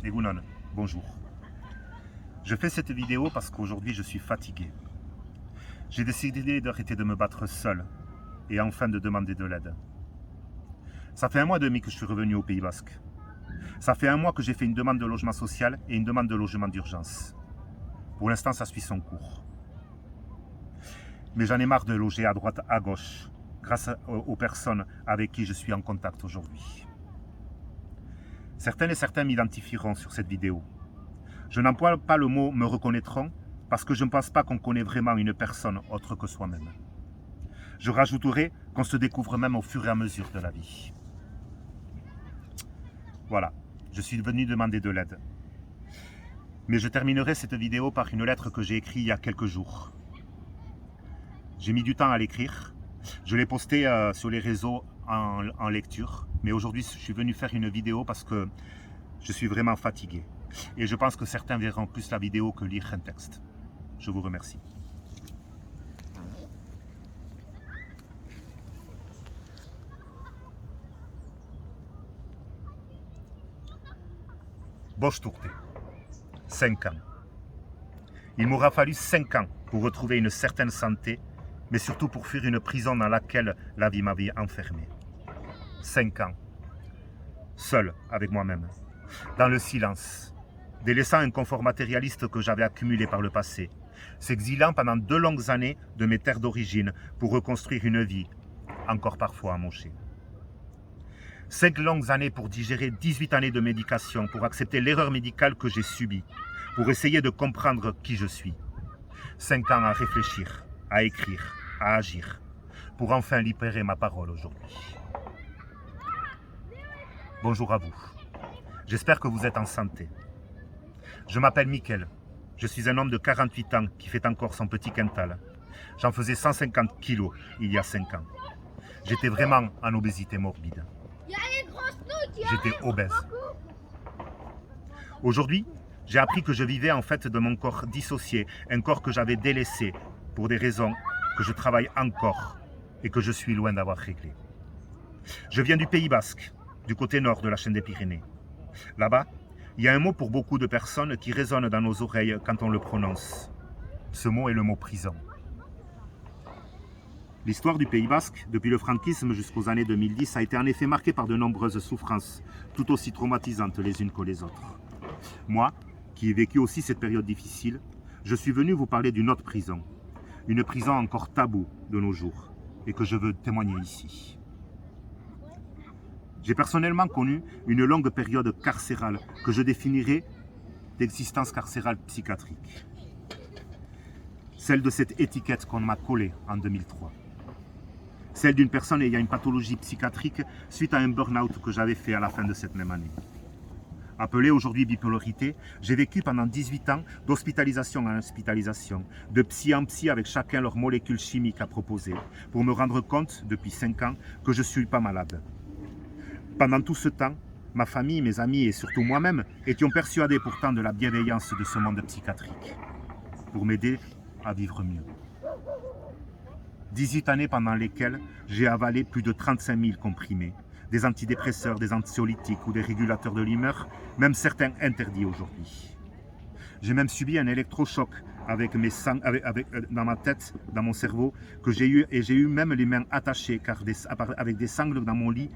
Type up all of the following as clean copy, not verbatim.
Egunon, bonjour. Je fais cette vidéo parce qu'aujourd'hui je suis fatigué. J'ai décidé d'arrêter de me battre seul et enfin de demander de l'aide. Ça fait 1 mois et demi que je suis revenu au Pays Basque. Ça fait 1 mois que j'ai fait une demande de logement social et une demande de logement d'urgence. Pour l'instant, ça suit son cours. Mais j'en ai marre de loger à droite, à gauche, grâce aux personnes avec qui je suis en contact aujourd'hui. Certaines et certains m'identifieront sur cette vidéo. Je n'emploie pas le mot « me reconnaîtront » parce que je ne pense pas qu'on connaît vraiment une personne autre que soi-même. Je rajouterai qu'on se découvre même au fur et à mesure de la vie. Voilà, je suis venu demander de l'aide. Mais je terminerai cette vidéo par une lettre que j'ai écrite il y a quelques jours. J'ai mis du temps à l'écrire. Je l'ai postée sur les réseaux en lecture. Mais aujourd'hui, je suis venu faire une vidéo parce que je suis vraiment fatigué. Et je pense que certains verront plus la vidéo que lire un texte. Je vous remercie. Bosch Tourté, 5 ans. Il m'aura fallu 5 ans pour retrouver une certaine santé, mais surtout pour fuir une prison dans laquelle la vie m'avait enfermé. 5 ans, seul avec moi-même, dans le silence, délaissant un confort matérialiste que j'avais accumulé par le passé, s'exilant pendant 2 longues années de mes terres d'origine pour reconstruire une vie, encore parfois amochée. 5 longues années pour digérer 18 années de médication, pour accepter l'erreur médicale que j'ai subie, pour essayer de comprendre qui je suis. 5 ans à réfléchir, à écrire, à agir, pour enfin libérer ma parole aujourd'hui. Bonjour à vous. J'espère que vous êtes en santé. Je m'appelle Mickaël. Je suis un homme de 48 ans qui fait encore son petit quintal. J'en faisais 150 kilos il y a 5 ans. J'étais vraiment en obésité morbide. J'étais obèse. Aujourd'hui, j'ai appris que je vivais en fait de mon corps dissocié, un corps que j'avais délaissé pour des raisons que je travaille encore et que je suis loin d'avoir réglé. Je viens du Pays Basque, du côté nord de la chaîne des Pyrénées. Là-bas, il y a un mot pour beaucoup de personnes qui résonne dans nos oreilles quand on le prononce. Ce mot est le mot prison. L'histoire du Pays Basque, depuis le franquisme jusqu'aux années 2010, a été en effet marquée par de nombreuses souffrances, tout aussi traumatisantes les unes que les autres. Moi, qui ai vécu aussi cette période difficile, je suis venu vous parler d'une autre prison. Une prison encore taboue de nos jours, et que je veux témoigner ici. J'ai personnellement connu une longue période carcérale que je définirais d'existence carcérale psychiatrique. Celle de cette étiquette qu'on m'a collée en 2003. Celle d'une personne ayant une pathologie psychiatrique suite à un burn-out que j'avais fait à la fin de cette même année. Appelée aujourd'hui bipolarité, j'ai vécu pendant 18 ans d'hospitalisation en hospitalisation, de psy en psy avec chacun leurs molécules chimiques à proposer, pour me rendre compte, depuis 5 ans, que je ne suis pas malade. Pendant tout ce temps, ma famille, mes amis et surtout moi-même étions persuadés pourtant de la bienveillance de ce monde psychiatrique, pour m'aider à vivre mieux. 18 années pendant lesquelles j'ai avalé plus de 35 000 comprimés, des antidépresseurs, des anxiolytiques ou des régulateurs de l'humeur, même certains interdits aujourd'hui. J'ai même subi un électrochoc dans ma tête, dans mon cerveau, que j'ai eu, et j'ai eu même les mains attachées avec des sangles dans mon lit,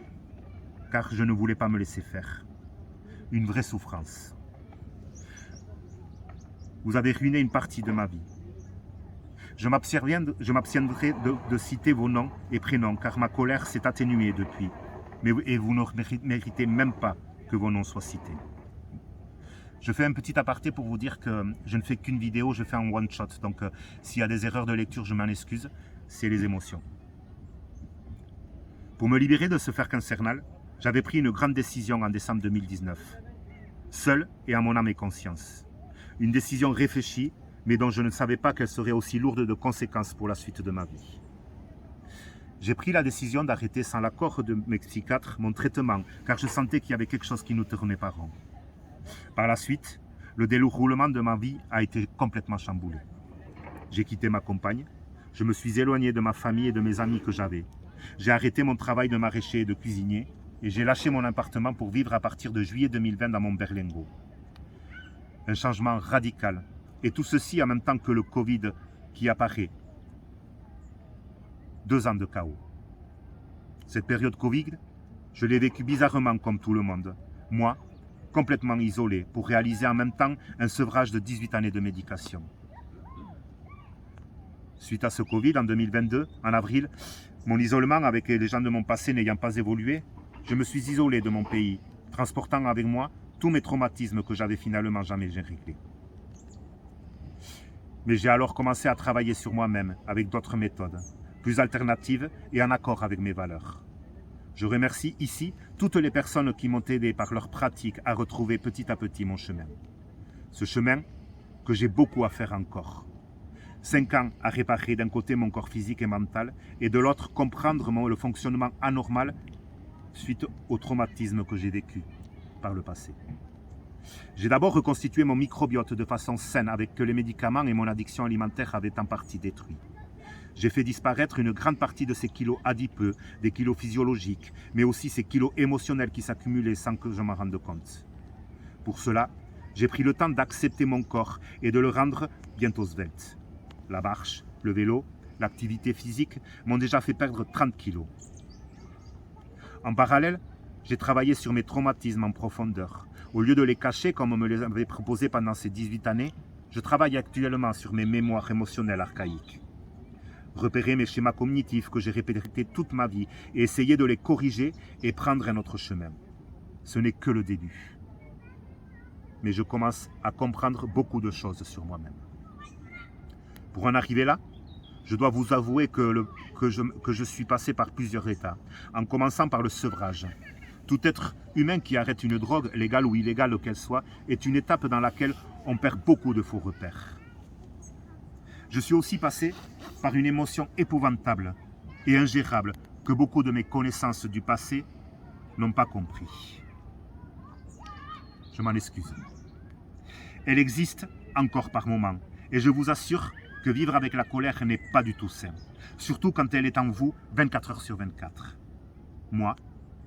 car je ne voulais pas me laisser faire. Une vraie souffrance. Vous avez ruiné une partie de ma vie. Je m'abstiendrai de citer vos noms et prénoms, car ma colère s'est atténuée depuis. Et vous ne méritez même pas que vos noms soient cités. Je fais un petit aparté pour vous dire que je ne fais qu'une vidéo, je fais un one-shot. Donc s'il y a des erreurs de lecture, je m'en excuse, c'est les émotions. Pour me libérer de ce fer infernal, j'avais pris une grande décision en décembre 2019. Seul et à mon âme et conscience. Une décision réfléchie, mais dont je ne savais pas qu'elle serait aussi lourde de conséquences pour la suite de ma vie. J'ai pris la décision d'arrêter sans l'accord de mes psychiatres mon traitement, car je sentais qu'il y avait quelque chose qui nous tournait pas rond. Par la suite, le déroulement de ma vie a été complètement chamboulé. J'ai quitté ma compagne, je me suis éloigné de ma famille et de mes amis que j'avais. J'ai arrêté mon travail de maraîcher et de cuisinier, et j'ai lâché mon appartement pour vivre à partir de juillet 2020 dans mon berlingot. un changement radical. Et tout ceci en même temps que le Covid qui apparaît. 2 ans de chaos. Cette période Covid, je l'ai vécue bizarrement comme tout le monde. Moi, complètement isolé pour réaliser en même temps un sevrage de 18 années de médication. Suite à ce Covid, en 2022, en avril, mon isolement avec les gens de mon passé n'ayant pas évolué, je me suis isolé de mon pays, transportant avec moi tous mes traumatismes que j'avais finalement jamais réglés. Mais j'ai alors commencé à travailler sur moi-même avec d'autres méthodes, plus alternatives et en accord avec mes valeurs. Je remercie ici toutes les personnes qui m'ont aidé par leur pratique à retrouver petit à petit mon chemin. Ce chemin que j'ai beaucoup à faire encore. 5 ans à réparer d'un côté mon corps physique et mental et de l'autre comprendre le fonctionnement anormal suite au traumatisme que j'ai vécu par le passé. J'ai d'abord reconstitué mon microbiote de façon saine avec que les médicaments et mon addiction alimentaire avaient en partie détruit. J'ai fait disparaître une grande partie de ces kilos adipeux, des kilos physiologiques, mais aussi ces kilos émotionnels qui s'accumulaient sans que je m'en rende compte. Pour cela, j'ai pris le temps d'accepter mon corps et de le rendre bientôt svelte. La marche, le vélo, l'activité physique m'ont déjà fait perdre 30 kilos. En parallèle, j'ai travaillé sur mes traumatismes en profondeur. Au lieu de les cacher comme on me les avait proposés pendant ces 18 années, je travaille actuellement sur mes mémoires émotionnelles archaïques. Repérer mes schémas cognitifs que j'ai répétés toute ma vie et essayer de les corriger et prendre un autre chemin. Ce n'est que le début. Mais je commence à comprendre beaucoup de choses sur moi-même. Pour en arriver là, je dois vous avouer que je suis passé par plusieurs états, en commençant par le sevrage. Tout être humain qui arrête une drogue, légale ou illégale qu'elle soit, est une étape dans laquelle on perd beaucoup de faux repères. Je suis aussi passé par une émotion épouvantable et ingérable que beaucoup de mes connaissances du passé n'ont pas compris. Je m'en excuse. Elle existe encore par moments et je vous assure que vivre avec la colère n'est pas du tout sain, surtout quand elle est en vous 24 heures sur 24. Moi,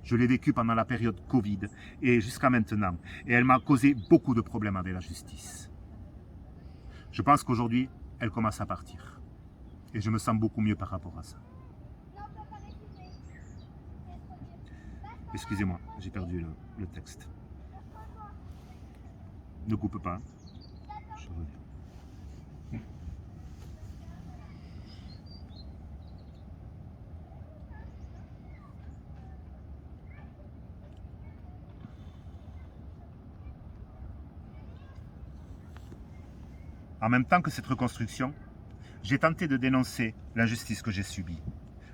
je l'ai vécu pendant la période Covid et jusqu'à maintenant, et elle m'a causé beaucoup de problèmes avec la justice. Je pense qu'aujourd'hui, elle commence à partir. Et je me sens beaucoup mieux par rapport à ça. Excusez-moi, j'ai perdu le texte. Ne coupe pas. Je reviens. En même temps que cette reconstruction, j'ai tenté de dénoncer l'injustice que j'ai subie.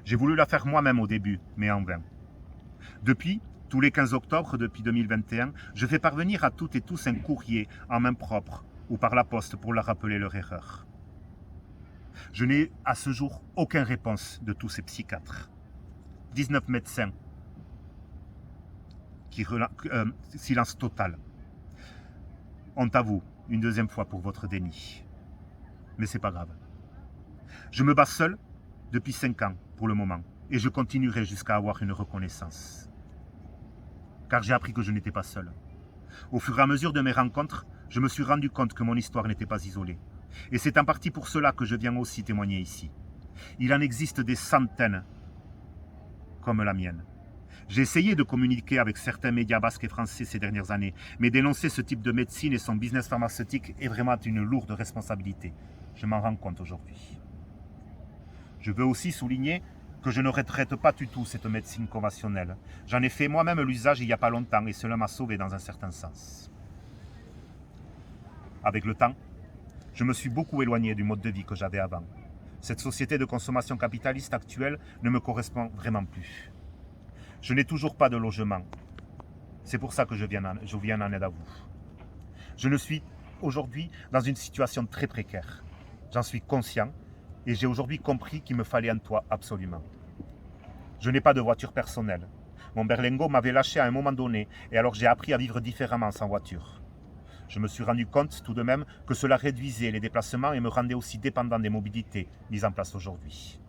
J'ai voulu la faire moi-même au début, mais en vain. Depuis, tous les 15 octobre, depuis 2021, je fais parvenir à toutes et tous un courrier en main propre ou par la poste pour leur rappeler leur erreur. Je n'ai à ce jour aucune réponse de tous ces psychiatres. 19 médecins. Silence total. Honte à vous, une deuxième fois pour votre déni. Mais c'est pas grave. Je me bats seul depuis 5 ans pour le moment et je continuerai jusqu'à avoir une reconnaissance. Car j'ai appris que je n'étais pas seul. Au fur et à mesure de mes rencontres, je me suis rendu compte que mon histoire n'était pas isolée. Et c'est en partie pour cela que je viens aussi témoigner ici. Il en existe des centaines comme la mienne. J'ai essayé de communiquer avec certains médias basques et français ces dernières années, mais dénoncer ce type de médecine et son business pharmaceutique est vraiment une lourde responsabilité. Je m'en rends compte aujourd'hui. Je veux aussi souligner que je ne retraite pas du tout cette médecine conventionnelle. J'en ai fait moi-même l'usage il n'y a pas longtemps et cela m'a sauvé dans un certain sens. Avec le temps, je me suis beaucoup éloigné du mode de vie que j'avais avant. Cette société de consommation capitaliste actuelle ne me correspond vraiment plus. Je n'ai toujours pas de logement. C'est pour ça que je viens en aide à vous. Je ne suis aujourd'hui dans une situation très précaire. J'en suis conscient et j'ai aujourd'hui compris qu'il me fallait un toit absolument. Je n'ai pas de voiture personnelle. Mon berlingot m'avait lâché à un moment donné et alors j'ai appris à vivre différemment sans voiture. Je me suis rendu compte tout de même que cela réduisait les déplacements et me rendait aussi dépendant des mobilités mises en place aujourd'hui.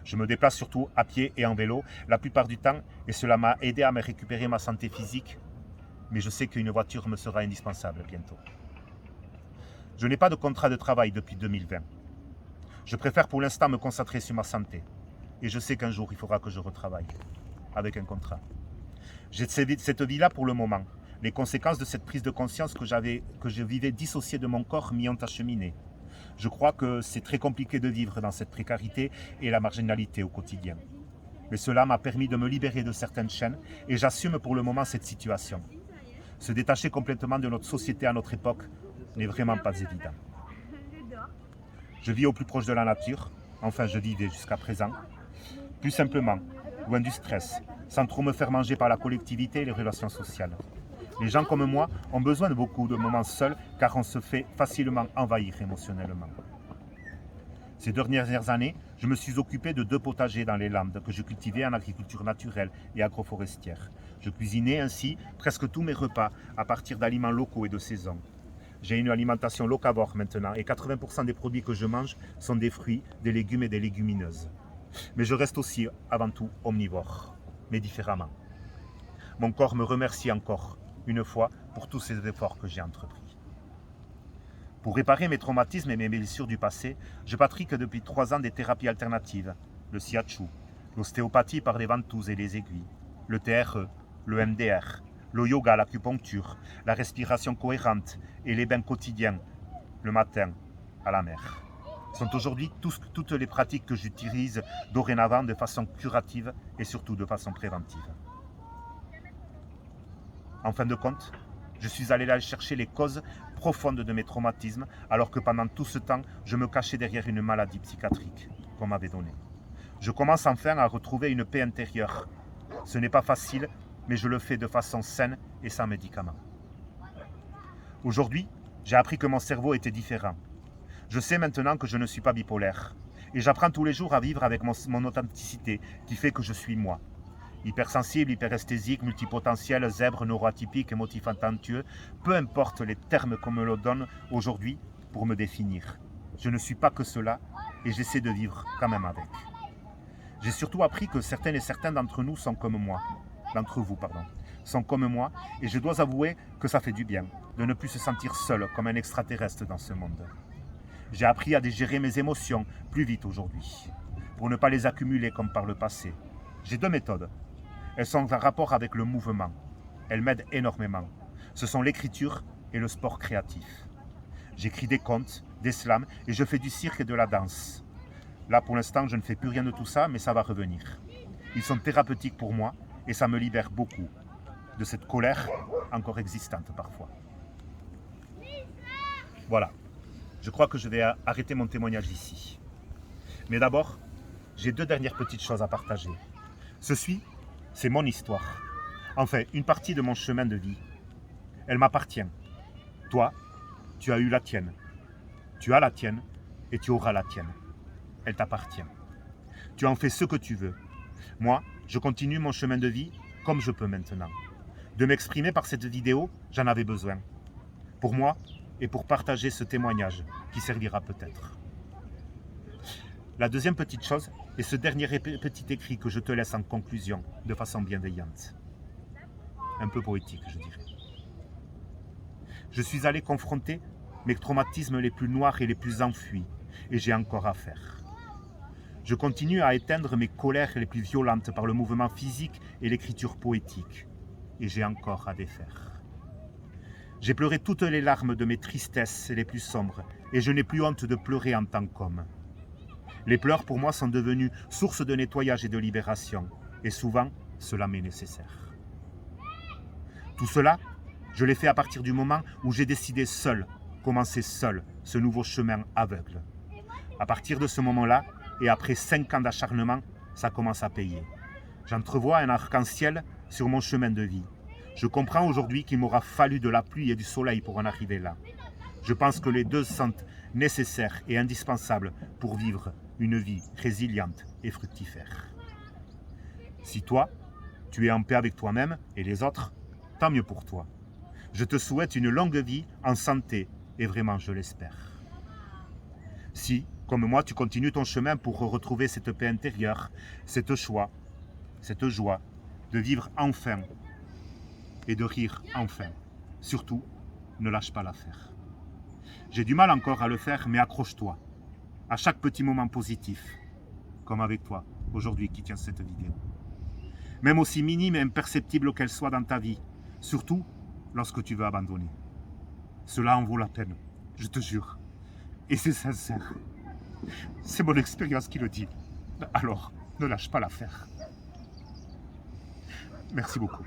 Je me déplace surtout à pied et en vélo la plupart du temps et cela m'a aidé à me récupérer ma santé physique, mais je sais qu'une voiture me sera indispensable bientôt. Je n'ai pas de contrat de travail depuis 2020. Je préfère pour l'instant me concentrer sur ma santé. Et je sais qu'un jour, il faudra que je retravaille avec un contrat. J'ai cette vie-là pour le moment. Les conséquences de cette prise de conscience que je vivais dissociée de mon corps m'y ont acheminé. Je crois que c'est très compliqué de vivre dans cette précarité et la marginalité au quotidien. Mais cela m'a permis de me libérer de certaines chaînes et j'assume pour le moment cette situation. Se détacher complètement de notre société à notre époque n'est vraiment pas évident. Je vis au plus proche de la nature, enfin je vivais jusqu'à présent. Plus simplement, loin du stress, sans trop me faire manger par la collectivité et les relations sociales. Les gens comme moi ont besoin de beaucoup de moments seuls car on se fait facilement envahir émotionnellement. Ces dernières années, je me suis occupé de 2 potagers dans les Landes que je cultivais en agriculture naturelle et agroforestière. Je cuisinais ainsi presque tous mes repas à partir d'aliments locaux et de saison. J'ai une alimentation locavore maintenant et 80% des produits que je mange sont des fruits, des légumes et des légumineuses. Mais je reste aussi avant tout omnivore, mais différemment. Mon corps me remercie encore une fois pour tous ces efforts que j'ai entrepris. Pour réparer mes traumatismes et mes blessures du passé, je pratique depuis 3 ans des thérapies alternatives, le shiatsu, l'ostéopathie par les ventouses et les aiguilles, le TRE, le MDR, le yoga, l'acupuncture, la respiration cohérente et les bains quotidiens, le matin, à la mer. Ce sont aujourd'hui toutes les pratiques que j'utilise dorénavant de façon curative et surtout de façon préventive. En fin de compte, je suis allé là chercher les causes profondes de mes traumatismes, alors que pendant tout ce temps, je me cachais derrière une maladie psychiatrique qu'on m'avait donnée. Je commence enfin à retrouver une paix intérieure. Ce n'est pas facile, mais je le fais de façon saine et sans médicaments. Aujourd'hui, j'ai appris que mon cerveau était différent. Je sais maintenant que je ne suis pas bipolaire. Et j'apprends tous les jours à vivre avec mon authenticité, qui fait que je suis moi. Hypersensible, hyperesthésique, multipotentiel, zèbre, neuroatypique, émotif talentueux, peu importe les termes qu'on me le donne aujourd'hui pour me définir. Je ne suis pas que cela et j'essaie de vivre quand même avec. J'ai surtout appris que certaines et certains d'entre nous sont comme moi. D'entre vous, pardon. Sont comme moi et je dois avouer que ça fait du bien de ne plus se sentir seul comme un extraterrestre dans ce monde. J'ai appris à digérer mes émotions plus vite aujourd'hui, pour ne pas les accumuler comme par le passé. J'ai 2 méthodes. Elles sont en rapport avec le mouvement. Elles m'aident énormément. Ce sont l'écriture et le sport créatif. J'écris des contes, des slams et je fais du cirque et de la danse. Là, pour l'instant, je ne fais plus rien de tout ça, mais ça va revenir. Ils sont thérapeutiques pour moi et ça me libère beaucoup de cette colère encore existante parfois. Voilà. Je crois que je vais arrêter mon témoignage ici. Mais d'abord, j'ai 2 dernières petites choses à partager. Ceci, c'est mon histoire. Enfin, une partie de mon chemin de vie. Elle m'appartient. Toi, tu as eu la tienne. Tu as la tienne et tu auras la tienne. Elle t'appartient. Tu en fais ce que tu veux. Moi, je continue mon chemin de vie comme je peux maintenant. De m'exprimer par cette vidéo, j'en avais besoin. Pour moi et pour partager ce témoignage qui servira peut-être. La deuxième petite chose est ce dernier petit écrit que je te laisse en conclusion, de façon bienveillante. Un peu poétique, je dirais. Je suis allé confronter mes traumatismes les plus noirs et les plus enfuis, et j'ai encore à faire. Je continue à éteindre mes colères les plus violentes par le mouvement physique et l'écriture poétique, et j'ai encore à défaire. J'ai pleuré toutes les larmes de mes tristesses les plus sombres, et je n'ai plus honte de pleurer en tant qu'homme. Les pleurs pour moi sont devenus source de nettoyage et de libération, et souvent cela m'est nécessaire. Tout cela, je l'ai fait à partir du moment où j'ai décidé seul, commencer seul ce nouveau chemin aveugle. À partir de ce moment-là, et après 5 ans d'acharnement, ça commence à payer. J'entrevois un arc-en-ciel sur mon chemin de vie. Je comprends aujourd'hui qu'il m'aura fallu de la pluie et du soleil pour en arriver là. Je pense que les 2 sont nécessaires et indispensables pour vivre une vie résiliente et fructifère. Si toi, tu es en paix avec toi-même et les autres, tant mieux pour toi. Je te souhaite une longue vie en santé et vraiment je l'espère. Si, comme moi, tu continues ton chemin pour retrouver cette paix intérieure, cette joie de vivre enfin et de rire enfin. Surtout, ne lâche pas l'affaire. J'ai du mal encore à le faire, mais accroche-toi. À chaque petit moment positif, comme avec toi, aujourd'hui, qui tient cette vidéo. Même aussi minime et imperceptible qu'elle soit dans ta vie, surtout lorsque tu veux abandonner. Cela en vaut la peine, je te jure. Et c'est sincère. C'est mon expérience qui le dit. Alors, ne lâche pas l'affaire. Merci beaucoup.